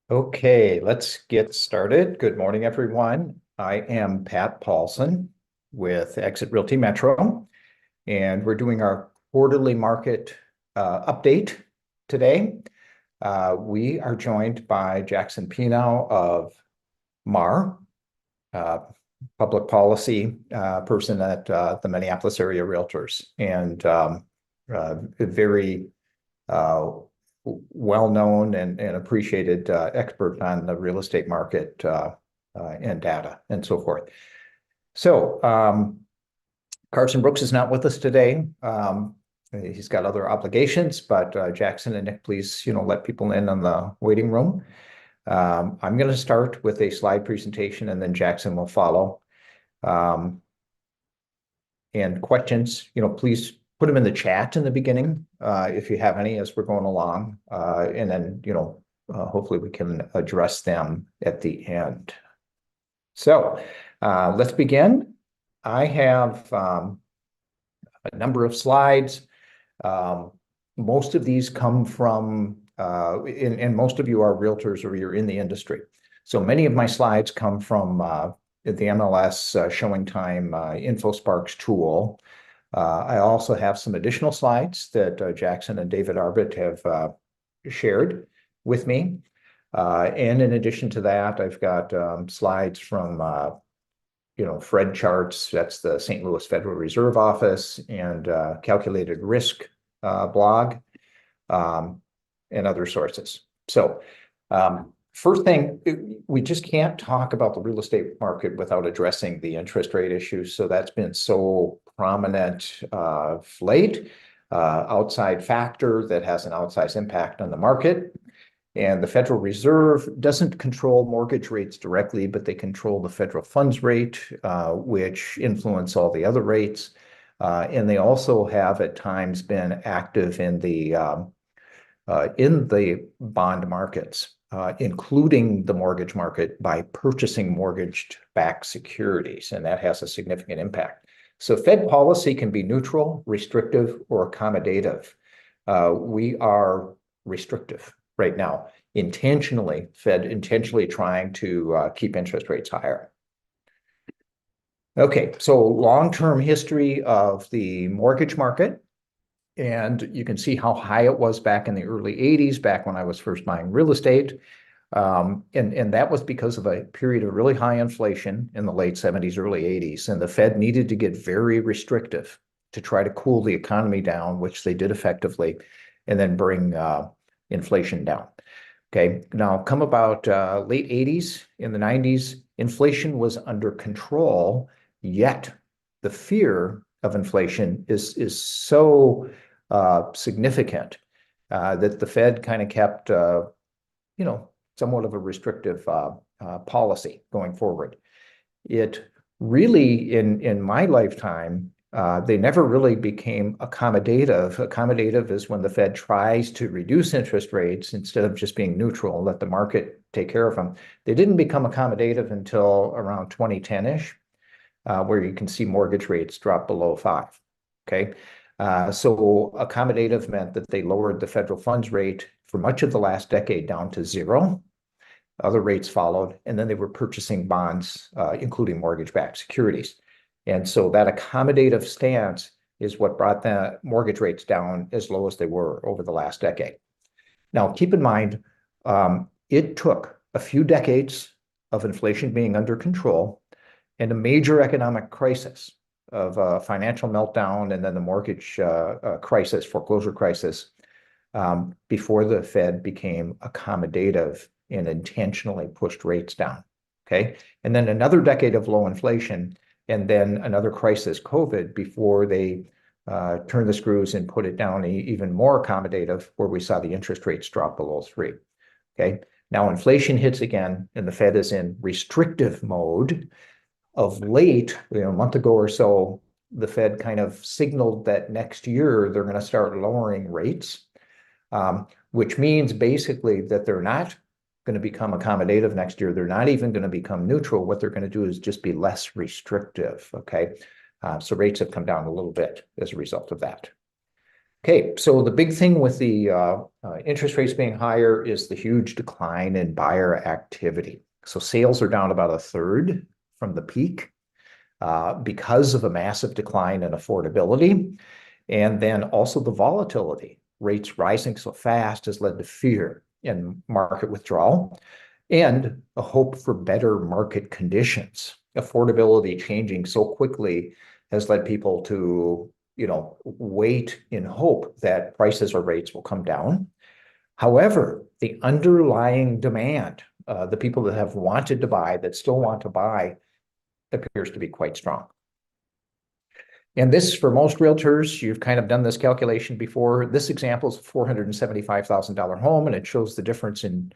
Okay, let's get started. Good morning, everyone. I am Pat Paulson with EXIT Realty Metro, and we're doing our quarterly market update today. We are joined by Jackson Penow of MAR, uh, public policy person at the Minneapolis area realtors, and a very well-known and appreciated expert on the real estate market and data and so forth. So Carson Brooks is not with us today. He's got other obligations, but Jackson and Nick, please, let people in on the waiting room. I'm going to start with a slide presentation, and then Jackson will follow. And questions, please put them in the chat in the beginning if you have any as we're going along, and then hopefully we can address them at the end. So let's begin. I have a number of slides. Most of these come from, and most of you are realtors or you're in the industry. So many of my slides come from the MLS Showing Time InfoSparks tool. I also have some additional slides that Jackson and David Arbit have shared with me. And in addition to that, I've got slides from, Fred charts, that's the St. Louis Federal Reserve Office, and Calculated Risk blog, and other sources. So first thing, we just can't talk about the real estate market without addressing the interest rate issue. So that's been so prominent of late, outside factor that has an outsized impact on the market. And the Federal Reserve doesn't control mortgage rates directly, but they control the federal funds rate, which influence all the other rates. And they also have at times been active in the bond markets, including the mortgage market, by purchasing mortgage-backed securities, and that has a significant impact. So Fed policy can be neutral, restrictive, or accommodative. We are restrictive right now, Fed intentionally trying to keep interest rates higher. Okay, so long-term history of the mortgage market. And you can see how high it was back in the early 80s, back when I was first buying real estate. And that was because of a period of really high inflation in the late 70s, early 80s. And the Fed needed to get very restrictive to try to cool the economy down, which they did effectively, and then bring inflation down. Okay, now come about late 80s, in the 90s, inflation was under control, yet the fear of inflation is so significant that the Fed kind of kept, somewhat of a restrictive policy going forward. It really, in my lifetime, they never really became accommodative. Accommodative is when the Fed tries to reduce interest rates instead of just being neutral and let the market take care of them. They didn't become accommodative until around 2010-ish, where you can see mortgage rates drop below 5. Okay. So accommodative meant that they lowered the federal funds rate for much of the last decade down to 0. Other rates followed, and then they were purchasing bonds, including mortgage-backed securities. And so that accommodative stance is what brought the mortgage rates down as low as they were over the last decade. Now, keep in mind, it took a few decades of inflation being under control and a major economic crisis of a financial meltdown and then the mortgage crisis, foreclosure crisis, before the Fed became accommodative and intentionally pushed rates down. Okay. And then another decade of low inflation, and then another crisis, COVID, before they turned the screws and put it down even more accommodative, where we saw the interest rates drop below 3. Okay. Now inflation hits again, and the Fed is in restrictive mode. Of late, a month ago or so, the Fed kind of signaled that next year they're going to start lowering rates, which means basically that they're not going to become accommodative next year. They're not even going to become neutral. What they're going to do is just be less restrictive. Okay. So rates have come down a little bit as a result of that. Okay, so the big thing with the interest rates being higher is the huge decline in buyer activity. So sales are down about a third from the peak because of a massive decline in affordability. And then also the volatility. Rates rising so fast has led to fear and market withdrawal and a hope for better market conditions. Affordability changing so quickly has led people to, wait in hope that prices or rates will come down. However, the underlying demand, the people that have wanted to buy, that still want to buy, appears to be quite strong. And this, for most realtors, you've kind of done this calculation before. This example is a $475,000 home, and it shows the difference in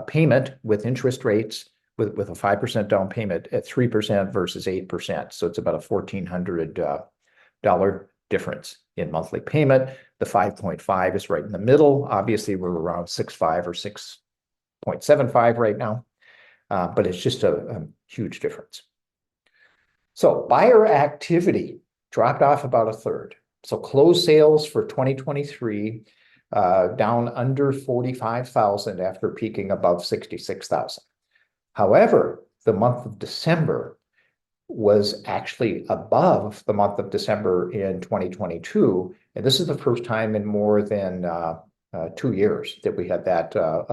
payment with interest rates with a 5% down payment at 3% versus 8%. So it's about a $1,400 difference in monthly payment. The 5.5 is right in the middle. Obviously, we're around 6.5 or 6.75 right now, but it's just a huge difference. So buyer activity dropped off about a third. So closed sales for 2023 down under 45,000 after peaking above 66,000. However, the month of December was actually above the month of December in 2022. And this is the first time in more than 2 years that we had that a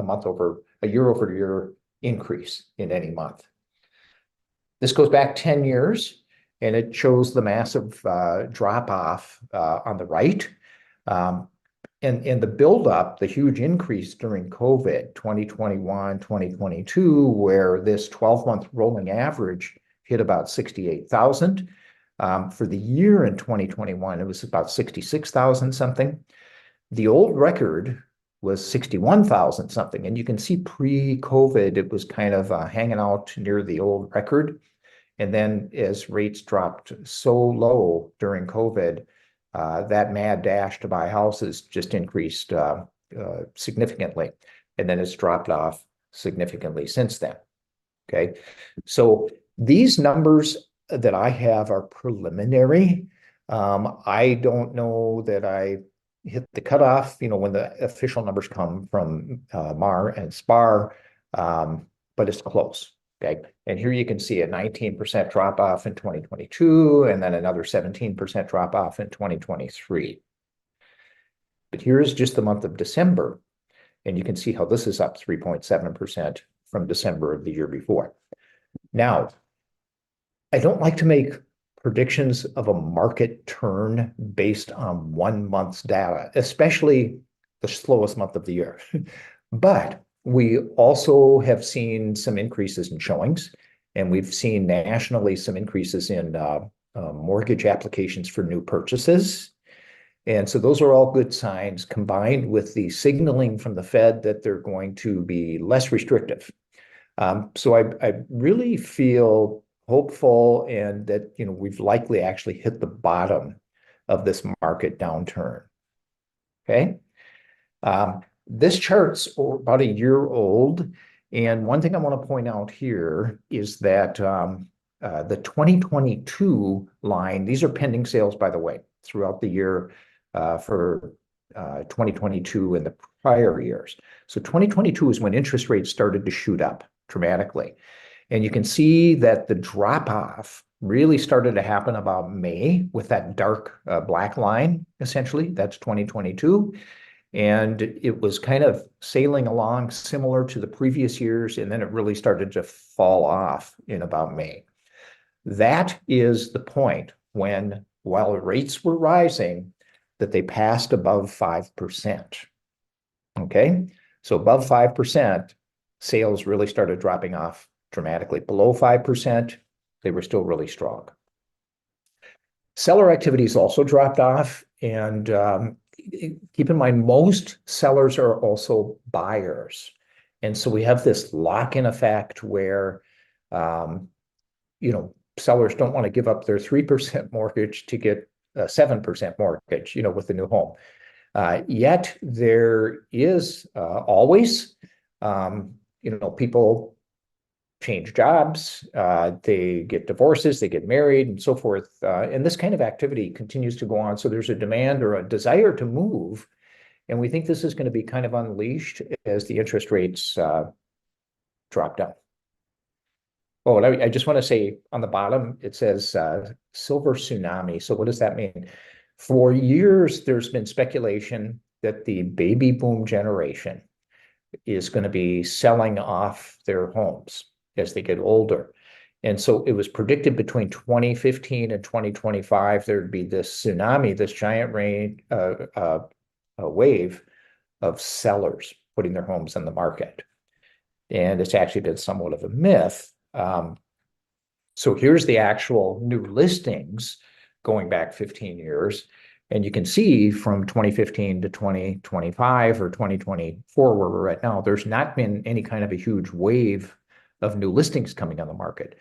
year over year increase in any month. This goes back 10 years, and it shows the massive drop off on the right. And the buildup, the huge increase during COVID, 2021, 2022, where this 12-month rolling average hit about 68,000. For the year in 2021, it was about 66,000 something. The old record was 61,000 something. And you can see pre-COVID, it was kind of hanging out near the old record. And then as rates dropped so low during COVID, that mad dash to buy houses just increased significantly. And then it's dropped off significantly since then. Okay. So these numbers that I have are preliminary. I don't know that I hit the cutoff, when the official numbers come from MAR and SPAR, but it's close. Okay. And here you can see a 19% drop off in 2022, and then another 17% drop off in 2023. But here's just the month of December, and you can see how this is up 3.7% from December of the year before. Now, I don't like to make predictions of a market turn based on 1 month's data, especially the slowest month of the year. But we also have seen some increases in showings, and we've seen nationally some increases in mortgage applications for new purchases. And so those are all good signs, combined with the signaling from the Fed that they're going to be less restrictive. So I really feel hopeful, and that we've likely actually hit the bottom of this market downturn. Okay. This chart's about a year old, and one thing I want to point out here is that the 2022 line, these are pending sales, by the way, throughout the year for 2022 and the prior years. So 2022 is when interest rates started to shoot up dramatically. And you can see that the drop-off really started to happen about May with that dark black line, essentially. That's 2022. And it was kind of sailing along similar to the previous years, and then it really started to fall off in about May. That is the point when, while rates were rising, that they passed above 5%. Okay? So above 5%, sales really started dropping off dramatically. Below 5%, they were still really strong. Seller activities also dropped off, and keep in mind, most sellers are also buyers. And so we have this lock-in effect where, sellers don't want to give up their 3% mortgage to get a 7% mortgage, with the new home. Yet there is always, people change jobs, they get divorces, they get married, and so forth. And this kind of activity continues to go on. So there's a demand or a desire to move. And we think this is going to be kind of unleashed as the interest rates drop down. Oh, and I just want to say on the bottom, it says silver tsunami. So what does that mean? For years, there's been speculation that the baby boom generation is going to be selling off their homes as they get older. And so it was predicted between 2015 and 2025, there'd be this tsunami, this giant wave of sellers putting their homes on the market. And it's actually been somewhat of a myth. So here's the actual new listings going back 15 years. And you can see from 2015 to 2025 or 2024, where we're at now, there's not been any kind of a huge wave of new listings coming on the market.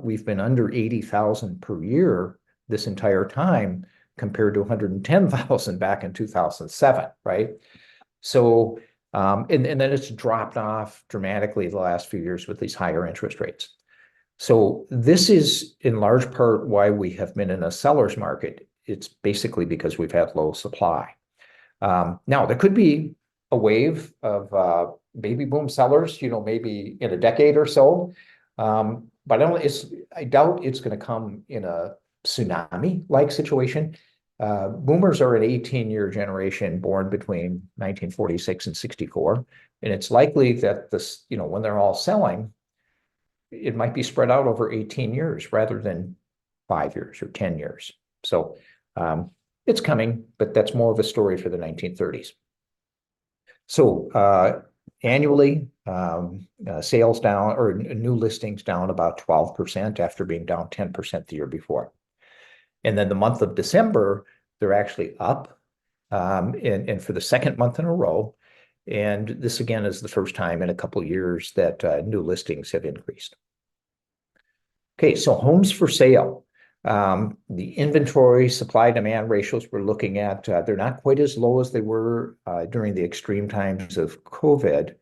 We've been under 80,000 per year this entire time compared to 110,000 back in 2007, right? So, and then it's dropped off dramatically the last few years with these higher interest rates. So this is in large part why we have been in a seller's market. It's basically because we've had low supply. Now, there could be a wave of baby boom sellers, maybe in a decade or so. But I doubt it's going to come in a tsunami-like situation. Boomers are an 18-year generation born between 1946 and 64. And it's likely that when they're all selling, it might be spread out over 18 years rather than 5 years or 10 years. So it's coming, but that's more of a story for the 1930s. So annually, sales down or new listings down about 12% after being down 10% the year before. And then the month of December, they're actually up and for the second month in a row. And this, again, is the first time in a couple of years that new listings have increased. Okay, so homes for sale. The inventory supply-demand ratios we're looking at, they're not quite as low as they were during the extreme times of COVID,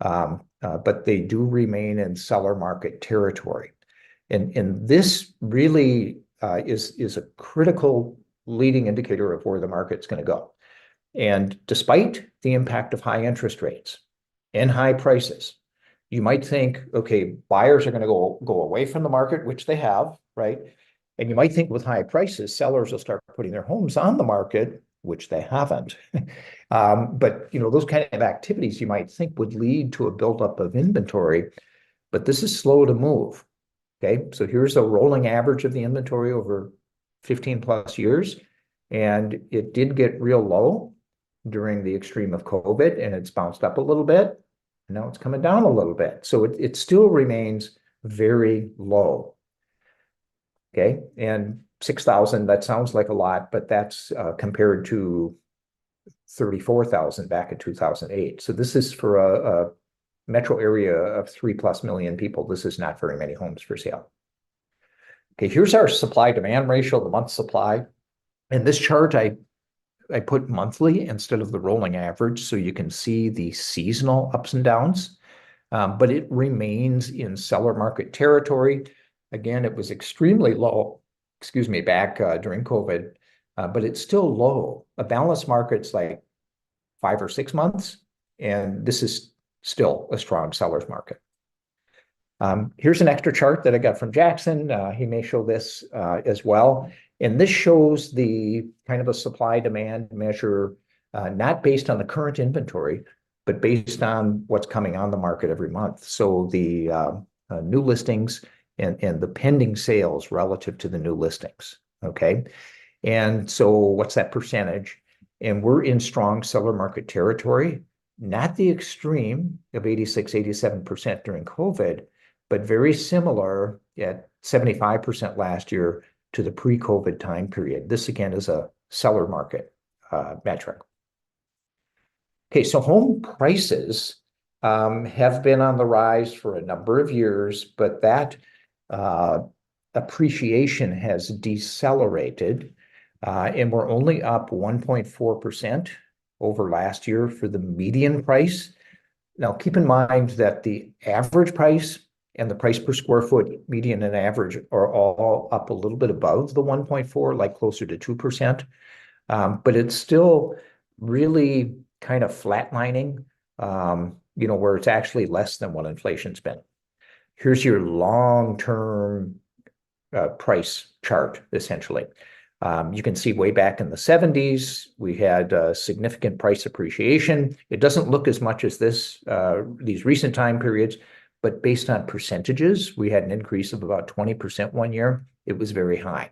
but they do remain in seller market territory. And this really is a critical leading indicator of where the market's going to go. And despite the impact of high interest rates and high prices, you might think, okay, buyers are going to go away from the market, which they have, right? And you might think with high prices, sellers will start putting their homes on the market, which they haven't. But those kind of activities you might think would lead to a buildup of inventory, but this is slow to move. Okay, so here's a rolling average of the inventory over 15 plus years, and it did get real low during the extreme of COVID, and it's bounced up a little bit. And now it's coming down a little bit. So it still remains very low. Okay, and 6,000, that sounds like a lot, but that's compared to 34,000 back in 2008. So this is for a metro area of 3+ million people. This is not very many homes for sale. Okay, here's our supply-demand ratio, the month supply. In this chart, I put monthly instead of the rolling average, so you can see the seasonal ups and downs, but it remains in seller market territory. Again, it was extremely low, back during COVID, but it's still low. A balanced market's like 5 or 6 months, and this is still a strong seller's market. Here's an extra chart that I got from Jackson. He may show this as well. And this shows the kind of a supply-demand measure, not based on the current inventory, but based on what's coming on the market every month. So the new listings and the pending sales relative to the new listings, okay? And so what's that percentage? And we're in strong seller market territory, not the extreme of 86, 87% during COVID, but very similar at 75% last year to the pre-COVID time period. This, again, is a seller market metric. Okay, so home prices have been on the rise for a number of years, but that appreciation has decelerated, and we're only up 1.4% over last year for the median price. Now, keep in mind that the average price and the price per square foot, median and average, are all up a little bit above the 1.4, like closer to 2%. But it's still really kind of flatlining, where it's actually less than what inflation's been. Here's your long-term price chart, essentially. You can see way back in the 70s, we had significant price appreciation. It doesn't look as much as these recent time periods, but based on percentages, we had an increase of about 20% one year. It was very high.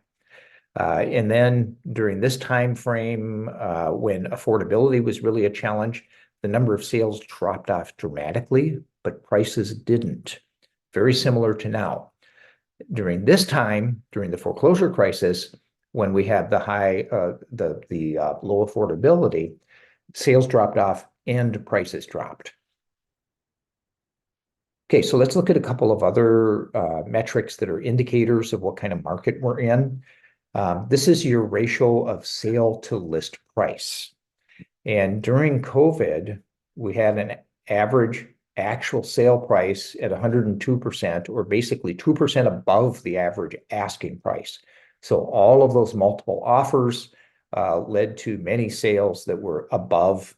And then during this time frame, when affordability was really a challenge, the number of sales dropped off dramatically, but prices didn't. Very similar to now. During this time, during the foreclosure crisis, when we had the low affordability, sales dropped off and prices dropped. Okay, so let's look at a couple of other metrics that are indicators of what kind of market we're in. This is your ratio of sale to list price. And during COVID, we had an average actual sale price at 102%, or basically 2% above the average asking price. So all of those multiple offers led to many sales that were above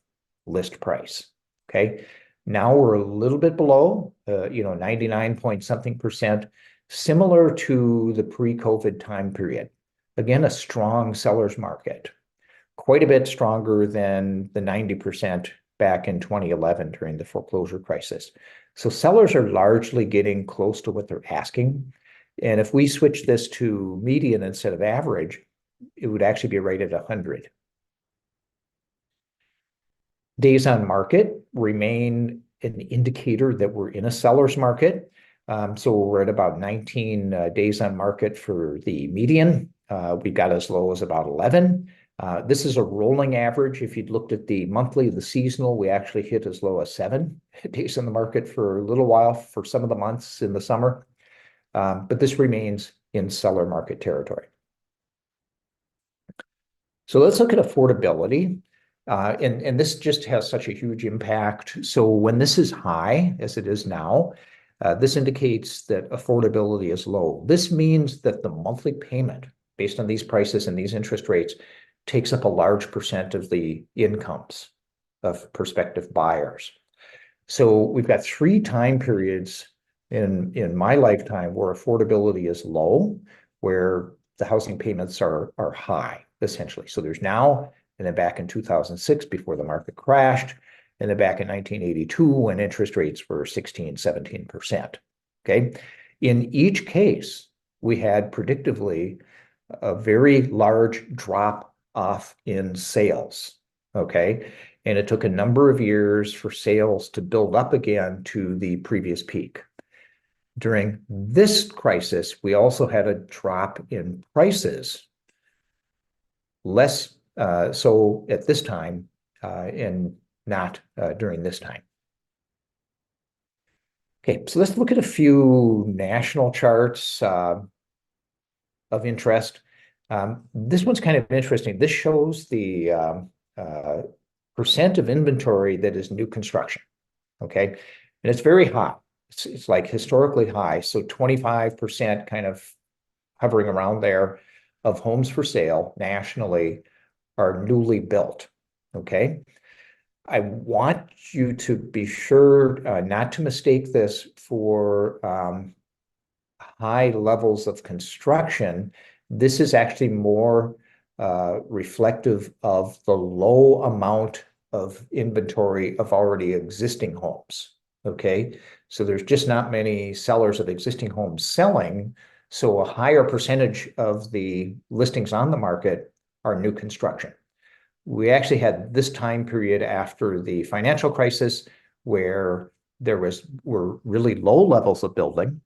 list price. Okay, now we're a little bit below, 99 point something percent, similar to the pre-COVID time period. Again, a strong seller's market, quite a bit stronger than the 90% back in 2011 during the foreclosure crisis. So sellers are largely getting close to what they're asking. And if we switch this to median instead of average, it would actually be right at 100. Days on market remain an indicator that we're in a seller's market. So we're at about 19 days on market for the median. We got as low as about 11. This is a rolling average. If you'd looked at the monthly, the seasonal, we actually hit as low as 7 days on the market for a little while for some of the months in the summer. But this remains in seller market territory. So let's look at affordability. And this just has such a huge impact. So when this is high, as it is now, this indicates that affordability is low. This means that the monthly payment, based on these prices and these interest rates, takes up a large percent of the incomes of prospective buyers. So we've got 3 time periods in my lifetime where affordability is low, where the housing payments are high, essentially. So there's now, and then back in 2006 before the market crashed, and then back in 1982 when interest rates were 16, 17%. Okay. In each case, we had predictably a very large drop off in sales. Okay. And it took a number of years for sales to build up again to the previous peak. During this crisis, we also had a drop in prices, less so at this time and not during this time. Okay, so let's look at a few national charts of interest. This one's kind of interesting. This shows the percent of inventory that is new construction. Okay, and it's very high. It's like historically high. So 25% kind of hovering around there of homes for sale nationally are newly built. Okay. I want you to be sure not to mistake this for high levels of construction. This is actually more reflective of the low amount of inventory of already existing homes. Okay, so there's just not many sellers of existing homes selling. So a higher percentage of the listings on the market are new construction. We actually had this time period after the financial crisis where were really low levels of building.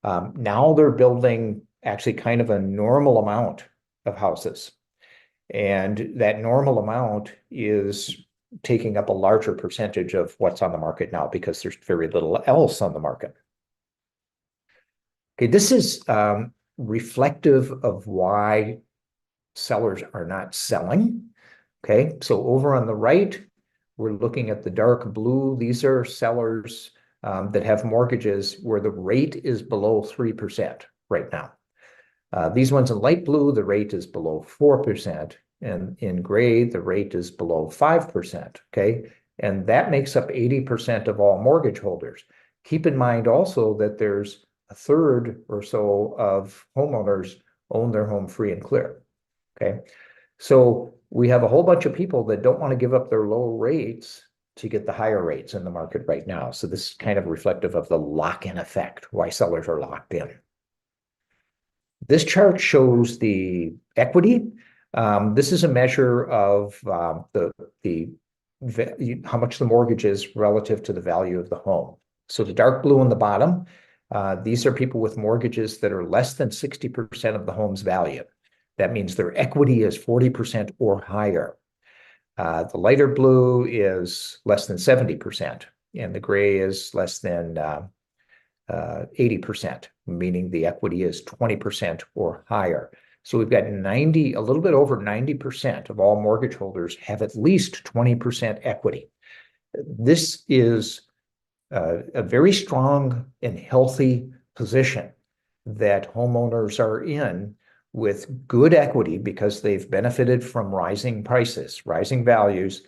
Now they're building actually kind of a normal amount of houses. And that normal amount is taking up a larger percentage of what's on the market now because there's very little else on the market. Okay, this is reflective of why sellers are not selling. Okay, so over on the right, we're looking at the dark blue. These are sellers that have mortgages where the rate is below 3% right now. These ones in light blue, the rate is below 4%, and in gray, the rate is below 5%, okay? And that makes up 80% of all mortgage holders. Keep in mind also that there's a third or so of homeowners own their home free and clear, okay? So we have a whole bunch of people that don't want to give up their low rates to get the higher rates in the market right now. So this is kind of reflective of the lock-in effect, why sellers are locked in. This chart shows the equity. This is a measure of how much the mortgage is relative to the value of the home. So the dark blue on the bottom, these are people with mortgages that are less than 60% of the home's value. That means their equity is 40% or higher. The lighter blue is less than 70%, and the gray is less than 80%, meaning the equity is 20% or higher. So we've got a little bit over 90% of all mortgage holders have at least 20% equity. This is a very strong and healthy position that homeowners are in with good equity because they've benefited from rising prices, rising values,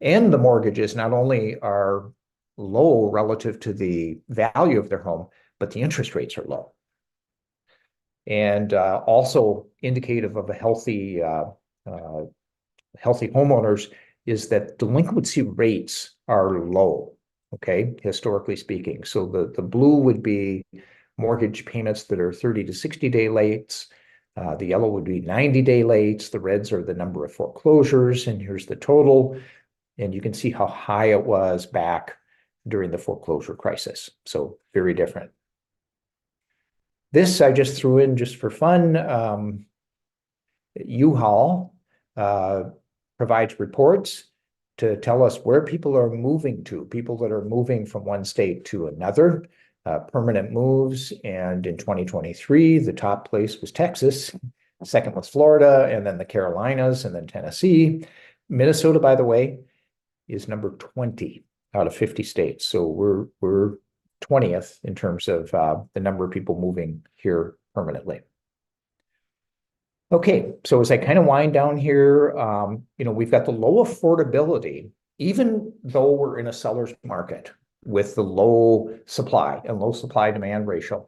and the mortgages not only are low relative to the value of their home, but the interest rates are low. And also indicative of a healthy homeowners is that delinquency rates are low, okay, historically speaking. So the blue would be mortgage payments that are 30 to 60-day lates. The yellow would be 90-day lates. The reds are the number of foreclosures, and here's the total. And you can see how high it was back during the foreclosure crisis. So very different. This I just threw in just for fun. U-Haul provides reports to tell us where people are moving to, people that are moving from one state to another, permanent moves. And in 2023, the top place was Texas, second was Florida, and then the Carolinas, and then Tennessee. Minnesota, by the way, is number 20 out of 50 states. So we're 20th in terms of the number of people moving here permanently. Okay, so as I kind of wind down here, we've got the low affordability, even though we're in a seller's market with the low supply and low supply demand ratio.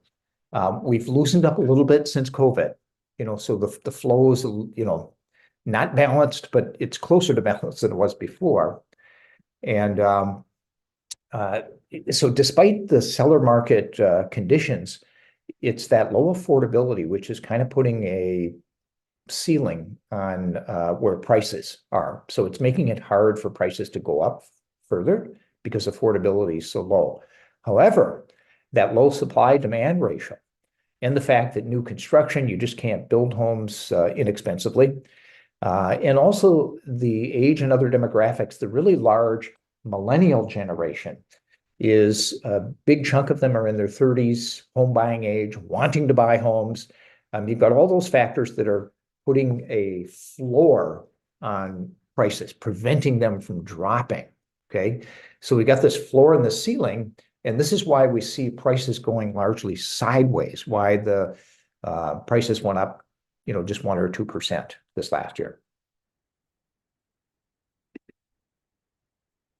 We've loosened up a little bit since COVID, so the flow is, not balanced, but it's closer to balance than it was before. And so despite the seller market conditions, it's that low affordability, which is kind of putting a ceiling on where prices are. So it's making it hard for prices to go up further because affordability is so low. However, that low supply demand ratio and the fact that new construction, you just can't build homes inexpensively, and also the age and other demographics, the really large millennial generation is a big chunk of them are in their 30s, home buying age, wanting to buy homes. You've got all those factors that are putting a floor on prices, preventing them from dropping, okay? So we got this floor and the ceiling, and this is why we see prices going largely sideways, why the prices went up, just 1 or 2% this last year.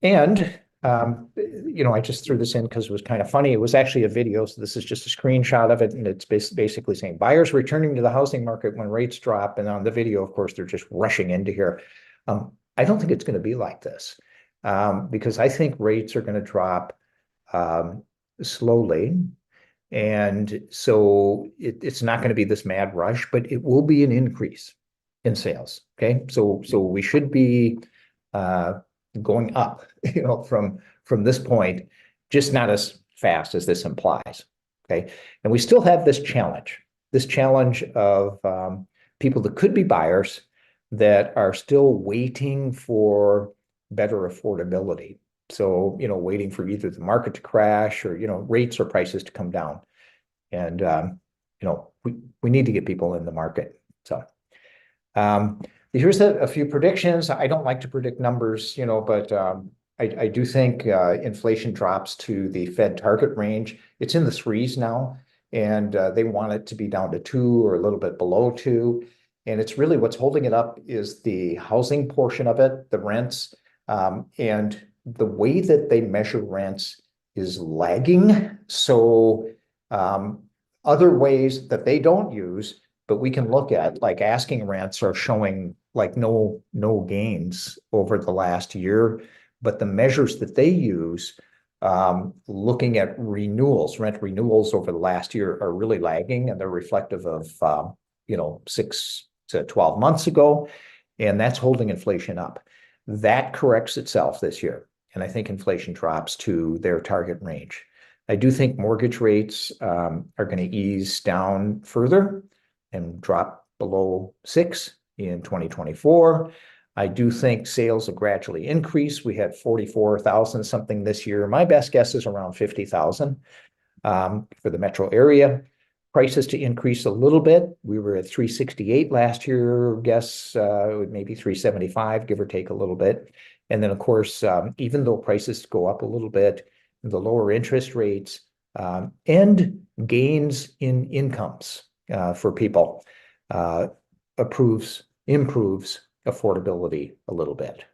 And, I just threw this in because it was kind of funny. It was actually a video, so this is just a screenshot of it, and it's basically saying buyers returning to the housing market when rates drop. And on the video, of course, they're just rushing into here. I don't think it's going to be like this because I think rates are going to drop slowly. And so it's not going to be this mad rush, but it will be an increase in sales, okay? So we should be going up, from this point, just not as fast as this implies, okay? And we still have this challenge of people that could be buyers that are still waiting for better affordability. So, waiting for either the market to crash or, rates or prices to come down. And, we need to get people in the market. So, here's a few predictions. I don't like to predict numbers, but I do think inflation drops to the Fed target range. It's in the threes now, and they want it to be down to 2 or a little bit below 2. And it's really what's holding it up is the housing portion of it, the rents, and the way that they measure rents is lagging. So other ways that they don't use, but we can look at, like asking rents are showing like no gains over the last year, but the measures that they use, looking at renewals, rent renewals over the last year are really lagging, and they're reflective of 6 to 12 months ago, and that's holding inflation up. That corrects itself this year, and I think inflation drops to their target range. I do think mortgage rates are going to ease down further and drop below 6 in 2024. I do think sales will gradually increase. We had 44,000 something this year. My best guess is around 50,000 for the metro area. Prices to increase a little bit. We were at 368 last year. Guess maybe 375, give or take a little bit. And then, of course, even though prices go up a little bit, the lower interest rates and gains in incomes for people improves affordability a little bit.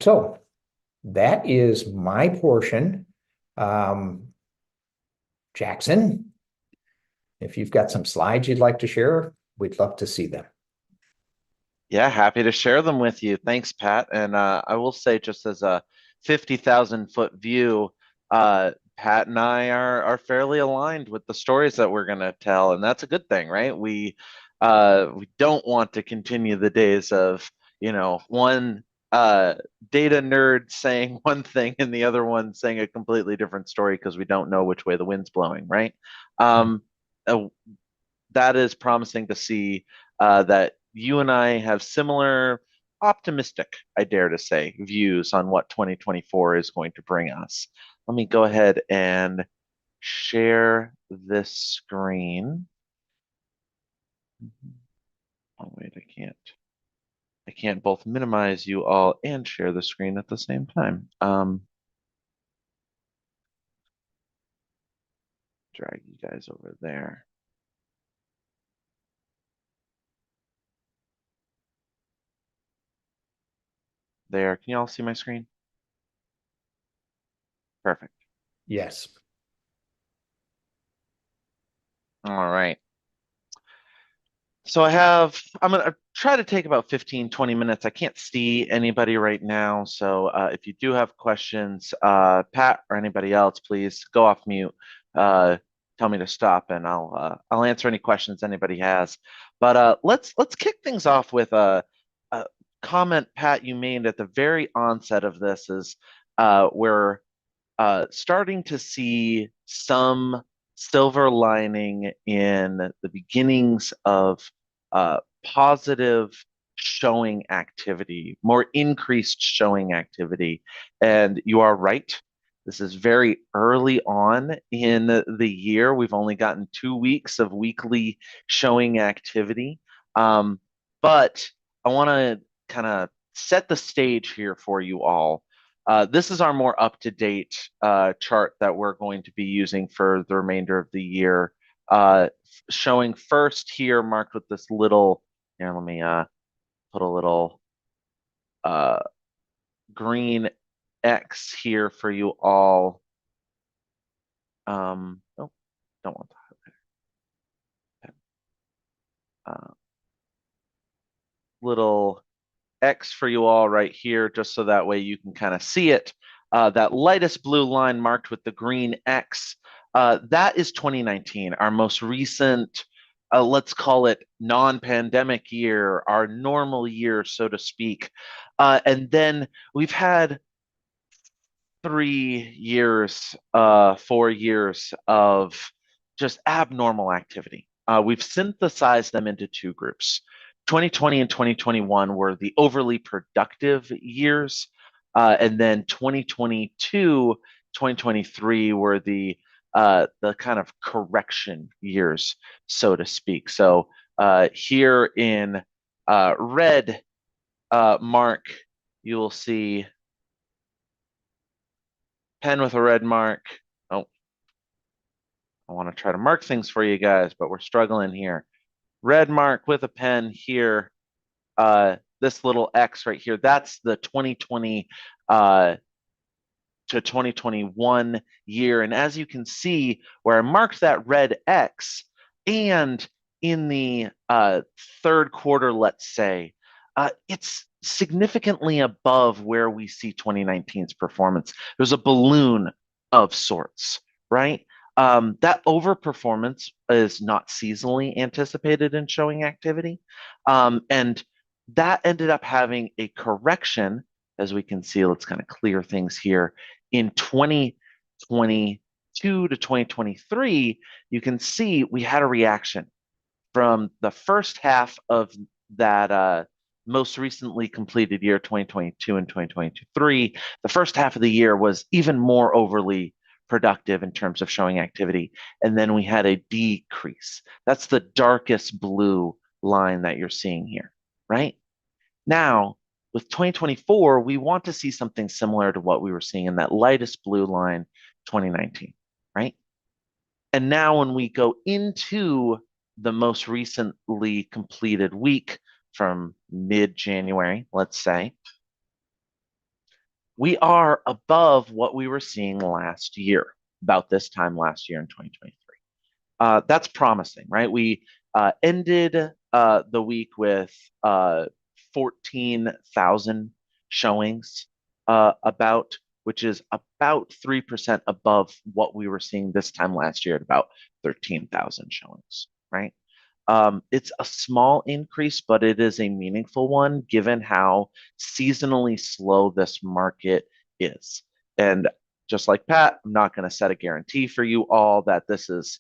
So that is my portion. Jackson, if you've got some slides you'd like to share, we'd love to see them. Yeah, happy to share them with you. Thanks, Pat. And I will say, just as a 50,000-foot view, Pat and I are fairly aligned with the stories that we're going to tell, and that's a good thing, right? We don't want to continue the days of, one data nerd saying one thing and the other one saying a completely different story because we don't know which way the wind's blowing, right? Uh, that is promising to see that you and I have similar optimistic, I dare to say, views on what 2024 is going to bring us. Let me go ahead and share this screen. Oh, wait, I can't both minimize you all and share the screen at the same time. Drag you guys over there. There, can you all see my screen? Perfect. Yes. All right. So I'm going to try to take about 15, 20 minutes. I can't see anybody right now. So if you do have questions, Pat or anybody else, please go off mute. Tell me to stop and I'll answer any questions anybody has. But let's kick things off with a comment, Pat, you made at the very onset of this is where starting to see some silver lining in the beginnings of positive showing activity, more increased showing activity. And you are right. This is very early on in the year. We've only gotten 2 weeks of weekly showing activity. But I want to kind of set the stage here for you all. This is our more up-to-date chart that we're going to be using for the remainder of the year. Showing first here, marked with this little, here, let me put a little green X here for you all. Oh, don't want that. Little X for you all right here, just so that way you can kind of see it. That lightest blue line marked with the green X, that is 2019, our most recent, let's call it non-pandemic year, our normal year, so to speak. And then we've had 3 years, 4 years of just abnormal activity. We've synthesized them into two groups. 2020 and 2021 were the overly productive years, and then 2022, 2023 were the kind of correction years, so to speak. So here in red, Mark, you will see pen with a red mark. Oh, I want to try to mark things for you guys, but we're struggling here. Red mark with a pen here. This little X right here, that's the 2020 to 2021 year. And as you can see, where I marked that red X, and in the third quarter, let's say, it's significantly above where we see 2019's performance. There's a balloon of sorts, right? That overperformance is not seasonally anticipated in showing activity. And that ended up having a correction, as we can see. Let's kind of clear things here. In 2022 to 2023, you can see we had a reaction from the first half of that most recently completed year, 2022 and 2023. The first half of the year was even more overly productive in terms of showing activity. And then we had a decrease. That's the darkest blue line that you're seeing here, right? Now, with 2024, we want to see something similar to what we were seeing in that lightest blue line, 2019, right? And now when we go into the most recently completed week from mid-January, let's say, we are above what we were seeing last year, about this time last year in 2023. That's promising, right? We ended the week with 14,000 showings, which is about 3% above what we were seeing this time last year at about 13,000 showings, right? It's a small increase, but it is a meaningful one given how seasonally slow this market is. And just like Pat, I'm not going to set a guarantee for you all that this is,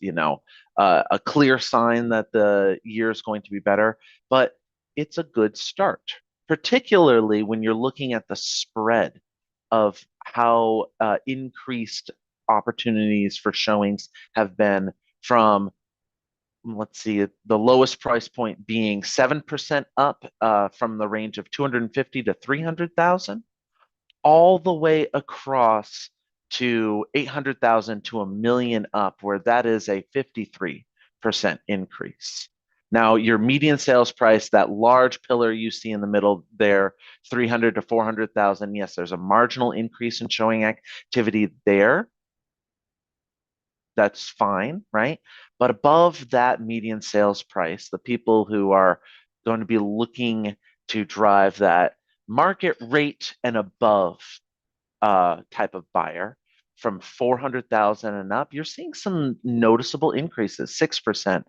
a clear sign that the year is going to be better, but it's a good start, particularly when you're looking at the spread of how increased opportunities for showings have been from, let's see, the lowest price point being 7% up from the range of 250 to 300,000, all the way across to 800,000 to a million up, where that is a 53% increase. Now, your median sales price, that large pillar you see in the middle there, 300 to 400,000, yes, there's a marginal increase in showing activity there. That's fine, right? But above that median sales price, the people who are going to be looking to drive that market rate and above type of buyer, from 400,000 and up, you're seeing some noticeable increases, 6%,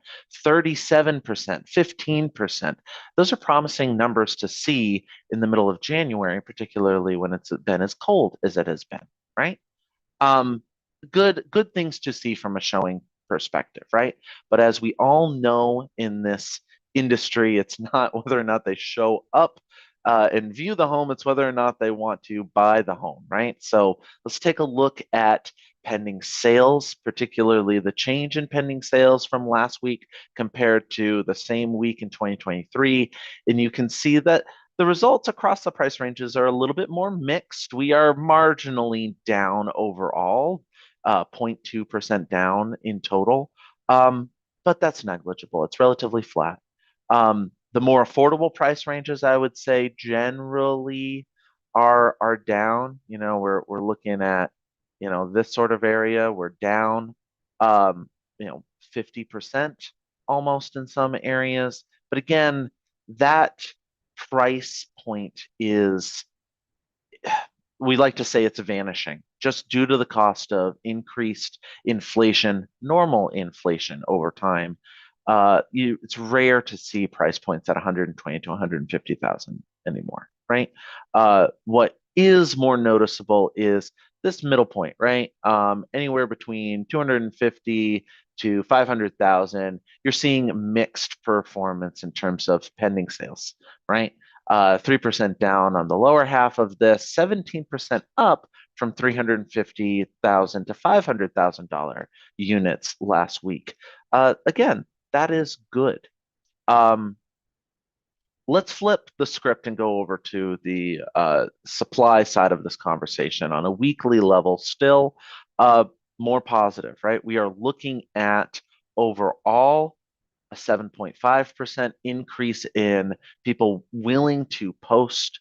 37%, 15%. Those are promising numbers to see in the middle of January, particularly when it's been as cold as it has been, right? Good things to see from a showing perspective, right? But as we all know in this industry, it's not whether or not they show up and view the home, it's whether or not they want to buy the home, right? So let's take a look at pending sales, particularly the change in pending sales from last week compared to the same week in 2023. And you can see that the results across the price ranges are a little bit more mixed. We are marginally down overall, 0.2% down in total, but that's negligible. It's relatively flat. The more affordable price ranges, I would say, generally are down. We're looking at, this sort of area. We're down, 50% almost in some areas. But again, that price point is, we like to say, it's vanishing just due to the cost of increased inflation, normal inflation over time. It's rare to see price points at 120 to 150,000 anymore, right? What is more noticeable is this middle point, right? Anywhere between 250 to 500,000, you're seeing mixed performance in terms of pending sales, right? 3% down on the lower half of this, 17% up from 350,000 to $500,000 units last week. Again, that is good. let's flip the script and go over to the supply side of this conversation on a weekly level. Still more positive, right? We are looking at overall a 7.5% increase in people willing to post,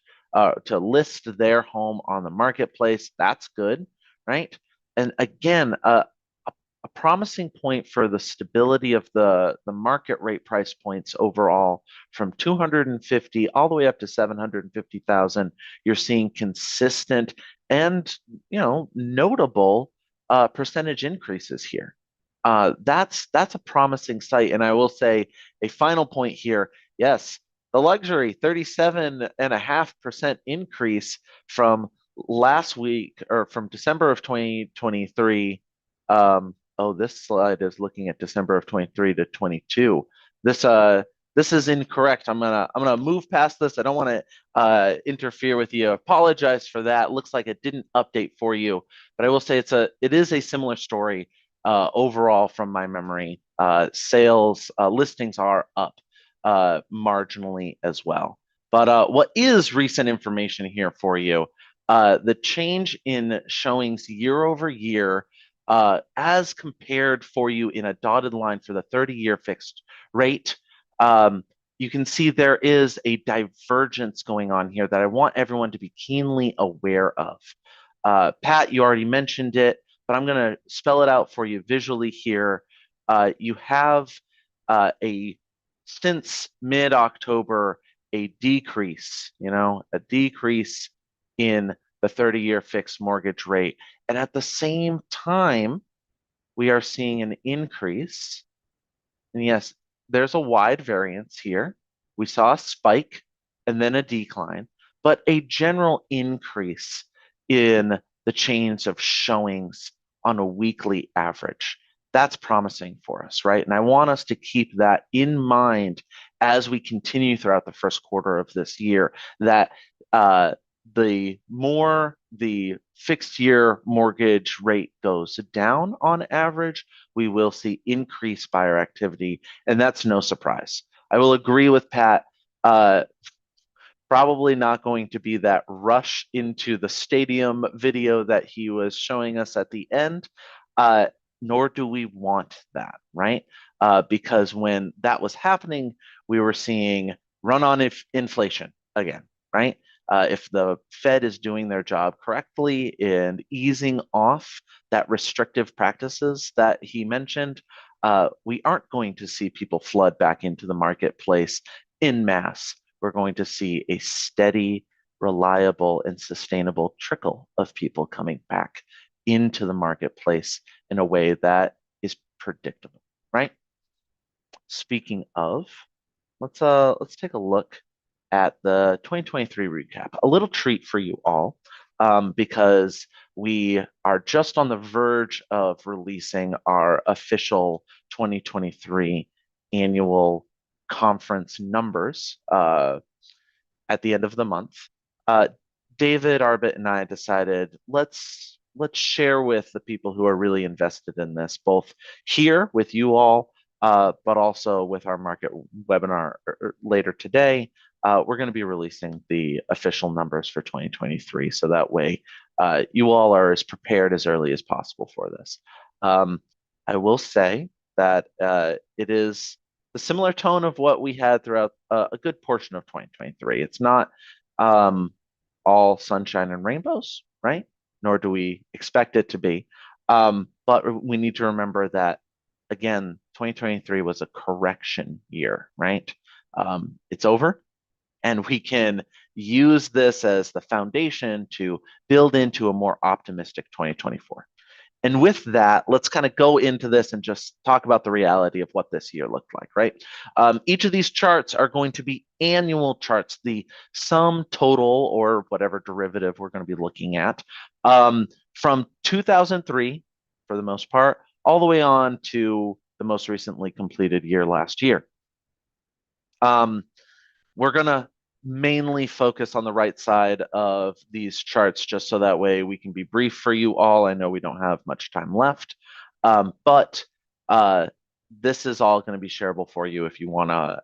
to list their home on the marketplace. That's good, right? And again, a promising point for the stability of the market rate price points overall from 250 all the way up to 750,000. You're seeing consistent and notable percentage increases here. That's a promising sight. And I will say a final point here. Yes, the luxury 37.5% increase from last week or from December of 2023. Oh, this slide is looking at December of 23 to 22. This is incorrect. I'm gonna move past this. I don't want to interfere with you. I apologize for that. Looks like it didn't update for you, but I will say it is a similar story overall from my memory. Sales listings are up marginally as well. But what is recent information here for you? The change in showings year over year, as compared for you in a dotted line for the 30-year fixed rate. You can see there is a divergence going on here that I want everyone to be keenly aware of. Pat, you already mentioned it, but I'm going to spell it out for you visually here. You have since mid-October, a decrease in the 30-year fixed mortgage rate. And at the same time, we are seeing an increase. And yes, there's a wide variance here. We saw a spike and then a decline, but a general increase in the change of showings on a weekly average. That's promising for us, right? And I want us to keep that in mind as we continue throughout the first quarter of this year, that the more the fixed year mortgage rate goes down on average, we will see increased buyer activity, and that's no surprise. I will agree with Pat. Probably not going to be that rush into the stadium video that he was showing us at the end, nor do we want that, right? Because when that was happening, we were seeing run-on inflation again, right? If the Fed is doing their job correctly and easing off that restrictive practices that he mentioned, we aren't going to see people flood back into the marketplace in mass. We're going to see a steady, reliable, and sustainable trickle of people coming back into the marketplace in a way that is predictable, right? Speaking of, let's take a look at the 2023 recap. A little treat for you all, because we are just on the verge of releasing our official 2023 annual conference numbers at the end of the month. David Arbit and I decided let's share with the people who are really invested in this, both here with you all, but also with our market webinar later today. We're going to be releasing the official numbers for 2023, so that way you all are as prepared as early as possible for this. I will say that it is the similar tone of what we had throughout a good portion of 2023. It's not all sunshine and rainbows, right? Nor do we expect it to be. But we need to remember that, again, 2023 was a correction year, right? It's over, and we can use this as the foundation to build into a more optimistic 2024. And with that, let's kind of go into this and just talk about the reality of what this year looked like, right? Each of these charts are going to be annual charts, the sum total or whatever derivative we're going to be looking at, from 2003, for the most part, all the way on to the most recently completed year last year. We're going to mainly focus on the right side of these charts just so that way we can be brief for you all. I know we don't have much time left, but this is all going to be shareable for you if you want to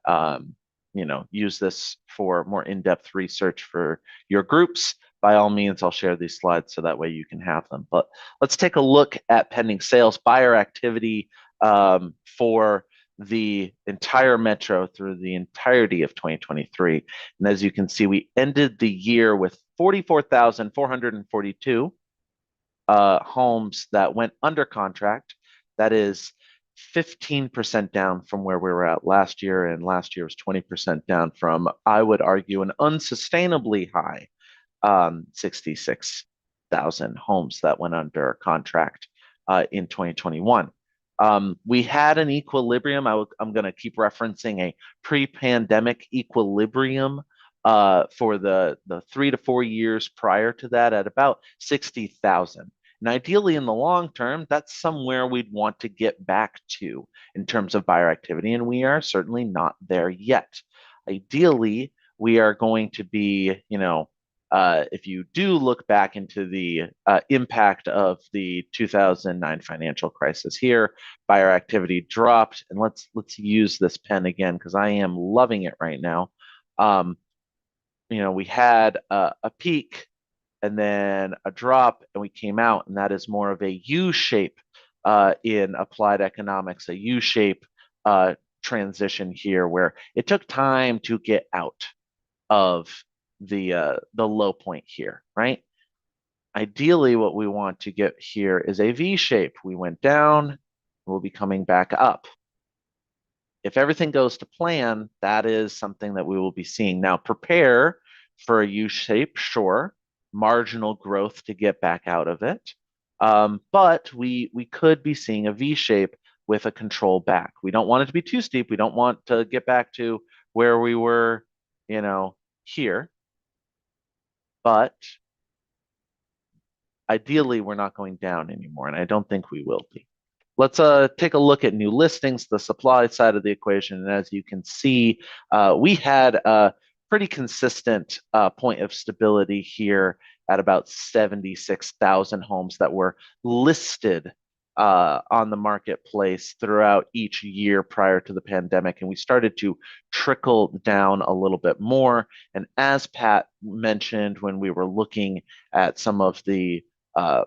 use this for more in-depth research for your groups, by all means, I'll share these slides so that way you can have them. But let's take a look at pending sales, buyer activity for the entire metro through the entirety of 2023. And as you can see, we ended the year with 44,442 homes that went under contract. That is 15% down from where we were at last year, and last year was 20% down from, I would argue, an unsustainably high 66,000 homes that went under contract in 2021. We had an equilibrium. I'm going to keep referencing a pre-pandemic equilibrium for the 3 to 4 years prior to that at about 60,000. And ideally, in the long term, that's somewhere we'd want to get back to in terms of buyer activity, and we are certainly not there yet. Ideally, we are going to be, if you do look back into the impact of the 2009 financial crisis here, buyer activity dropped, and let's use this pen again because I am loving it right now. We had a peak and then a drop, and we came out, and that is more of a U shape in applied economics, a U shape transition here, where it took time to get out of the low point here, right? Ideally, what we want to get here is a V shape. We went down, we'll be coming back up. If everything goes to plan, that is something that we will be seeing. Now, prepare for a U shape, sure, marginal growth to get back out of it. But we could be seeing a V shape with a control back. We don't want it to be too steep. We don't want to get back to where we were, here. But ideally, we're not going down anymore, and I don't think we will be. Let's take a look at new listings, the supply side of the equation. And as you can see, we had a pretty consistent point of stability here at about 76,000 homes that were listed on the marketplace throughout each year prior to the pandemic. And we started to trickle down a little bit more. And as Pat mentioned, when we were looking at some of the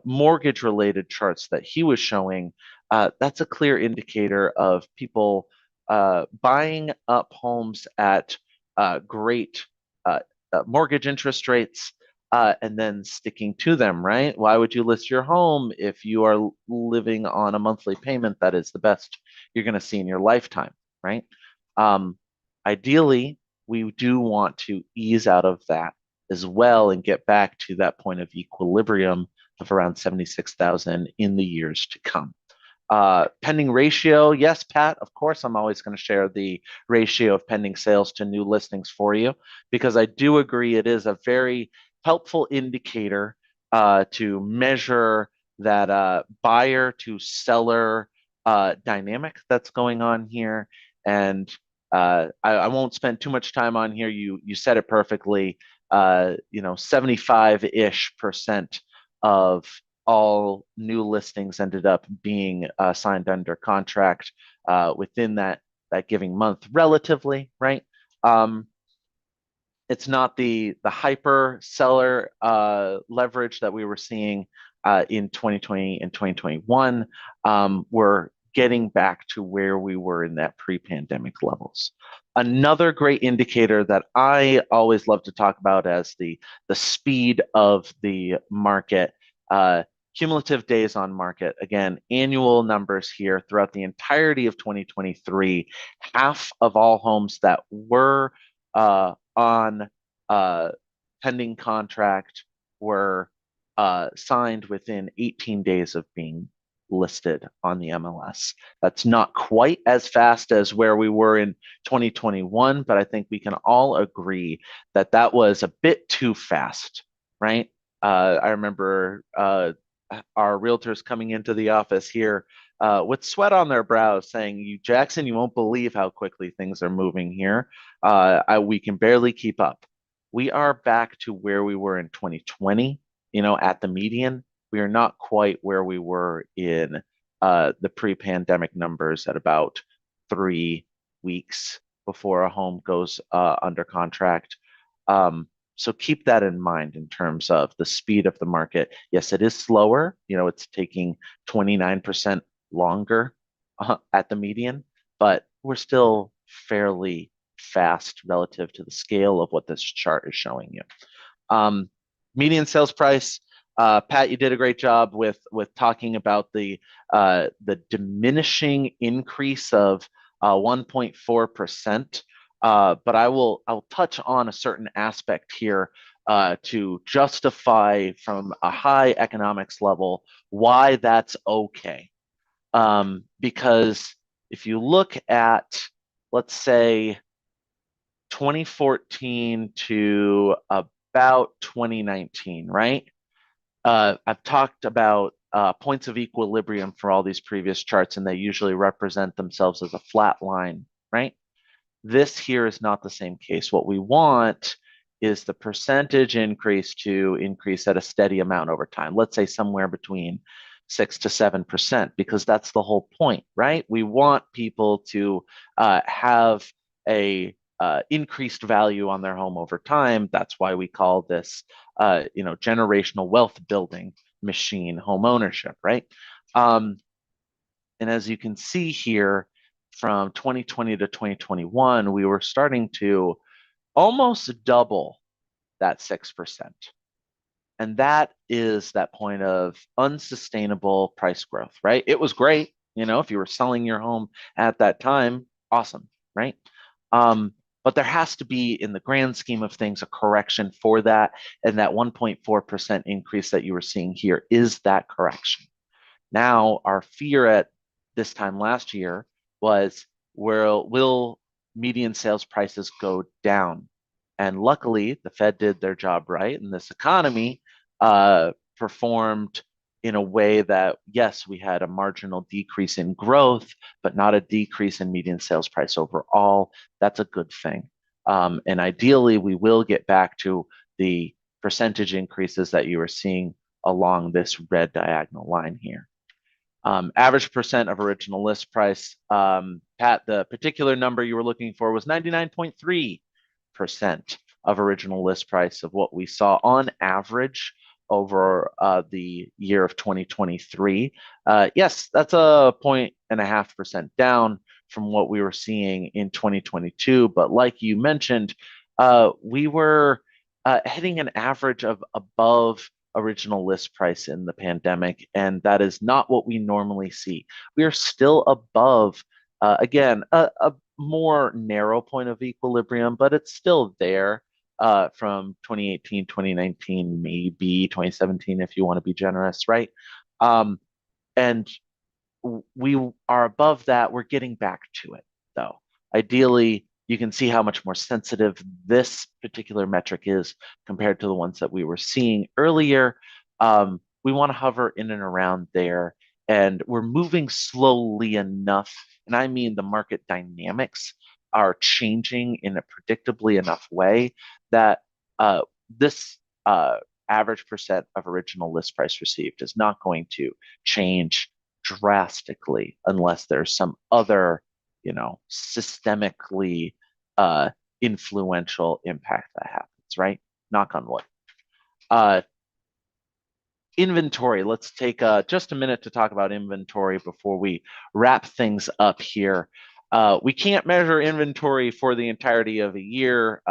mortgage related charts that he was showing, that's a clear indicator of people buying up homes at great mortgage interest rates and then sticking to them, right? Why would you list your home if you are living on a monthly payment that is the best you're going to see in your lifetime, right? Ideally, we do want to ease out of that as well and get back to that point of equilibrium of around 76,000 in the years to come. Pending ratio, yes, Pat, of course, I'm always going to share the ratio of pending sales to new listings for you, because I do agree it is a very helpful indicator to measure that buyer to seller dynamic that's going on here. And I won't spend too much time on here. You said it perfectly. 75-ish% of all new listings ended up being signed under contract within that giving month, relatively, right? It's not the hyper seller leverage that we were seeing in 2020 and 2021. We're getting back to where we were in that pre-pandemic levels. Another great indicator that I always love to talk about as the speed of the market, cumulative days on market. Again, annual numbers here throughout the entirety of 2023. Half of all homes that were on pending contract were signed within 18 days of being listed on the MLS. That's not quite as fast as where we were in 2021, but I think we can all agree that that was a bit too fast, right? I remember our realtors coming into the office here with sweat on their brows saying, Jackson, you won't believe how quickly things are moving here. We can barely keep up. We are back to where we were in 2020, at the median. We are not quite where we were in the pre-pandemic numbers at about 3 weeks before a home goes under contract. Um, so keep that in mind in terms of the speed of the market. Yes, it is slower. It's taking 29% longer at the median, but we're still fairly fast relative to the scale of what this chart is showing you. Um, Median sales price. Pat, you did a great job with talking about the diminishing increase of 1.4%. But I'll touch on a certain aspect here to justify from a high economics level why that's okay. Because if you look at, let's say, 2014 to about 2019, right? I've talked about points of equilibrium for all these previous charts, and they usually represent themselves as a flat line, right? This here is not the same case. What we want is the percentage increase to increase at a steady amount over time. Let's say somewhere between 6 to 7%, because that's the whole point, right? We want people to have a increased value on their home over time. That's why we call this, generational wealth building machine home ownership, right? And as you can see here, from 2020 to 2021, we were starting to almost double that 6%. And that is that point of unsustainable price growth, right? It was great. If you were selling your home at that time, awesome, right? But there has to be, in the grand scheme of things, a correction for that. And that 1.4% increase that you were seeing here is that correction. Now, our fear at this time last year was, will median sales prices go down? And luckily, the Fed did their job right, and this economy performed in a way that, yes, we had a marginal decrease in growth, but not a decrease in median sales price overall. That's a good thing. And ideally, we will get back to the percentage increases that you are seeing along this red diagonal line here. Average percent of original list price. Pat, the particular number you were looking for was 99.3% of original list price of what we saw on average over the year of 2023. Yes, that's a 0.5% down from what we were seeing in 2022. But like you mentioned, we were hitting an average of above original list price in the pandemic, and that is not what we normally see. We are still above, again, a more narrow point of equilibrium, but it's still there from 2018, 2019, maybe 2017, if you want to be generous, right? And we are above that. We're getting back to it, though. Ideally, you can see how much more sensitive this particular metric is compared to the ones that we were seeing earlier. We want to hover in and around there, and we're moving slowly enough. And I mean, the market dynamics are changing in a predictably enough way that this average percent of original list price received is not going to change drastically unless there's some other, systemically influential impact that happens, right? Knock on wood. Inventory. Let's take just a minute to talk about inventory before we wrap things up here. We can't measure inventory for the entirety of a year,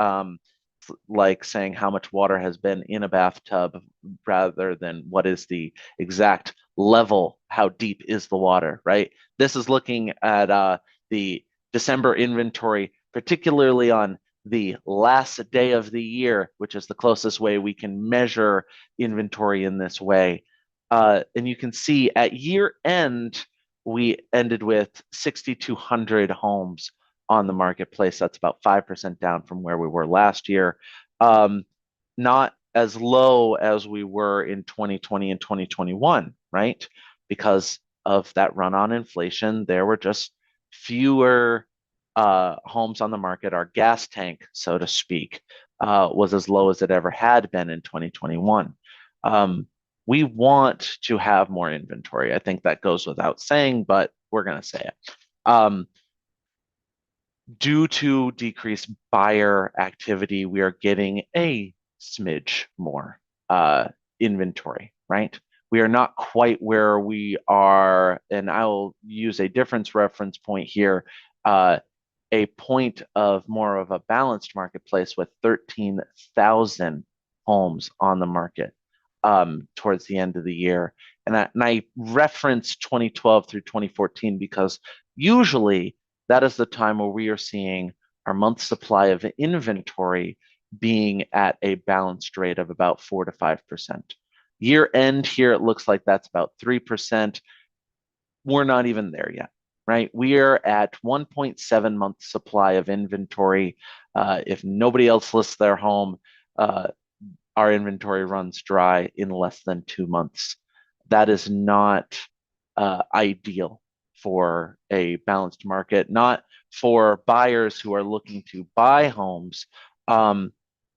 like saying how much water has been in a bathtub rather than what is the exact level, how deep is the water, right? This is looking at the December inventory, particularly on the last day of the year, which is the closest way we can measure inventory in this way. And you can see at year end, we ended with 6,200 homes on the marketplace. That's about 5% down from where we were last year. Not as low as we were in 2020 and 2021, right? Because of that run on inflation, there were just fewer homes on the market. Our gas tank, so to speak, was as low as it ever had been in 2021. We want to have more inventory. I think that goes without saying, but we're going to say it. Due to decreased buyer activity, we are getting a smidge more inventory, right? We are not quite where we are, and I'll use a difference reference point here, a point of more of a balanced marketplace with 13,000 homes on the market towards the end of the year. And I reference 2012 through 2014 because usually that is the time where we are seeing our month supply of inventory being at a balanced rate of about 4 to 5%. Year end here, it looks like that's about 3%. We're not even there yet, right? We are at 1.7 month supply of inventory. If nobody else lists their home, uh, our inventory runs dry in less than 2 months. That is not ideal for a balanced market, not for buyers who are looking to buy homes,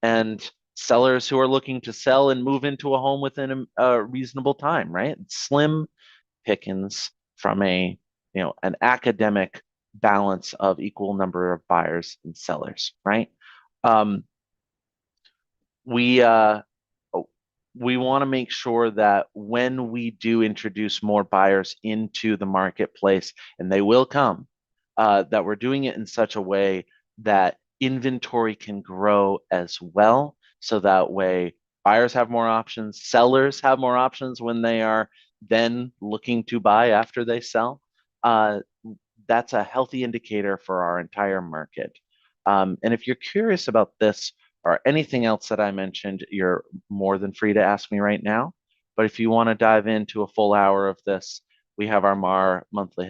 and sellers who are looking to sell and move into a home within a reasonable time, right? Slim pickings from an academic balance of equal number of buyers and sellers, right? Um, we uh, we want to make sure that when we do introduce more buyers into the marketplace, and they will come, that we're doing it in such a way that inventory can grow as well. So that way, buyers have more options, sellers have more options when they are then looking to buy after they sell. Uh, that's a healthy indicator for our entire market. And if you're curious about this or anything else that I mentioned, you're more than free to ask me right now. But if you want to dive into a full hour of this, we have our MAR monthly